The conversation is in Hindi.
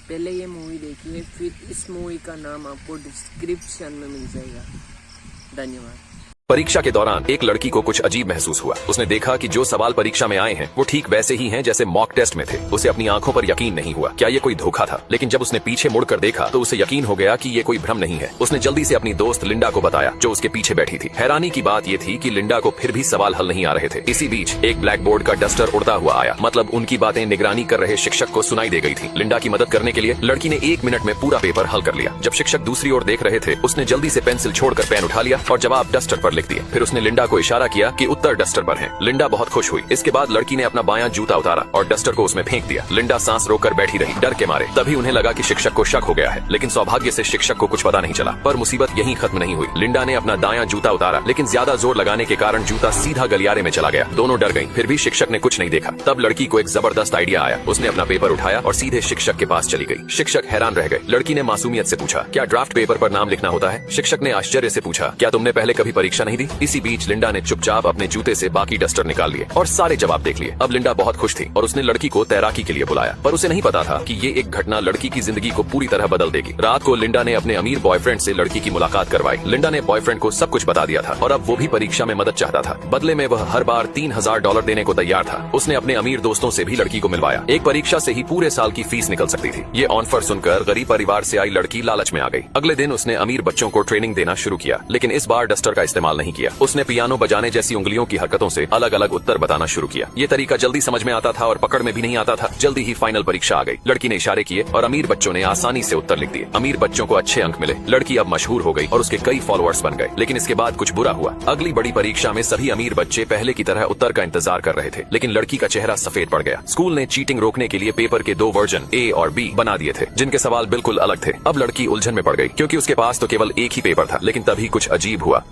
पहले ये मूवी देखिए, फिर इस मूवी का नाम आपको डिस्क्रिप्शन में मिल जाएगा। धन्यवाद। परीक्षा के दौरान एक लड़की को कुछ अजीब महसूस हुआ। उसने देखा कि जो सवाल परीक्षा में आए हैं वो ठीक वैसे ही हैं जैसे मॉक टेस्ट में थे। उसे अपनी आंखों पर यकीन नहीं हुआ, क्या ये कोई धोखा था? लेकिन जब उसने पीछे मुड़कर देखा तो उसे यकीन हो गया कि ये कोई भ्रम नहीं है। उसने जल्दी से अपनी दोस्त लिंडा को बताया, जो उसके पीछे बैठी थी। हैरानी की बात ये थी कि लिंडा को फिर भी सवाल हल नहीं आ रहे थे। इसी बीच एक ब्लैक बोर्ड का डस्टर उड़ता हुआ आया, मतलब उनकी बातें निगरानी कर रहे शिक्षक को सुनाई दे गई थी। लिंडा की मदद करने के लिए लड़की ने 1 मिनट में पूरा पेपर हल कर लिया। जब शिक्षक दूसरी ओर देख रहे थे, उसने जल्दी से पेंसिल छोड़कर पेन उठा लिया और जवाब डस्टर पर लिख दिए। फिर उसने लिंडा को इशारा किया कि उत्तर डस्टर पर है। लिंडा बहुत खुश हुई। इसके बाद लड़की ने अपना बायां जूता उतारा और डस्टर को उसमें फेंक दिया। लिंडा सांस रोककर बैठी रही, डर के मारे। तभी उन्हें लगा कि शिक्षक को शक हो गया है, लेकिन सौभाग्य से शिक्षक को कुछ पता नहीं चला। पर मुसीबत यहीं खत्म नहीं हुई। लिंडा ने अपना दायां जूता उतारा, लेकिन ज्यादा जोर लगाने के कारण जूता सीधा गलियारे में चला गया। दोनों डर गईं, फिर भी शिक्षक ने कुछ नहीं देखा। तब लड़की को एक जबरदस्त आइडिया आया। उसने अपना पेपर उठाया और सीधे शिक्षक के पास चली गई। शिक्षक हैरान रह गए। लड़की ने मासूमियत से पूछा, क्या ड्राफ्ट पेपर पर नाम लिखना होता है? शिक्षक ने आश्चर्य से पूछा, क्या तुमने पहले कभी परीक्षा नहीं दी? इसी बीच लिंडा ने चुपचाप अपने जूते से बाकी डस्टर निकाल लिए और सारे जवाब देख लिए। अब लिंडा बहुत खुश थी और उसने लड़की को तैराकी के लिए बुलाया, पर उसे नहीं पता था कि ये एक घटना लड़की की जिंदगी को पूरी तरह बदल देगी। रात को लिंडा ने अपने अमीर बॉयफ्रेंड से लड़की की मुलाकात करवाई। लिंडा ने बॉयफ्रेंड को सब कुछ बता दिया था और अब वो भी परीक्षा में मदद चाहता था। बदले में वह हर बार $3000 देने को तैयार था। उसने अपने अमीर दोस्तों से भी लड़की को मिलवाया। एक परीक्षा से ही पूरे साल की फीस निकल सकती थी। ये ऑफर सुनकर गरीब परिवार से आई लड़की लालच में आ गई। अगले दिन उसने अमीर बच्चों को ट्रेनिंग देना शुरू किया, लेकिन इस बार डस्टर का इस्तेमाल नहीं किया। उसने पियानो बजाने जैसी उंगलियों की हरकतों से अलग अलग उत्तर बताना शुरू किया। ये तरीका जल्दी समझ में आता था और पकड़ में भी नहीं आता था। जल्दी ही फाइनल परीक्षा आ गई। लड़की ने इशारे किए और अमीर बच्चों ने आसानी से उत्तर लिख दिए। अमीर बच्चों को अच्छे अंक मिले। लड़की अब मशहूर हो गई और उसके कई फॉलोअर्स बन गए। लेकिन इसके बाद कुछ बुरा हुआ। अगली बड़ी परीक्षा में सभी अमीर बच्चे पहले की तरह उत्तर का इंतजार कर रहे थे, लेकिन लड़की का चेहरा सफेद पड़ गया। स्कूल ने चीटिंग रोकने के लिए पेपर के 2 वर्जन A और B बना दिए थे, जिनके सवाल बिल्कुल अलग थे। अब लड़की उलझन में पड़ गई, क्योंकि उसके पास तो केवल एक ही पेपर था। लेकिन तभी कुछ अजीब हुआ।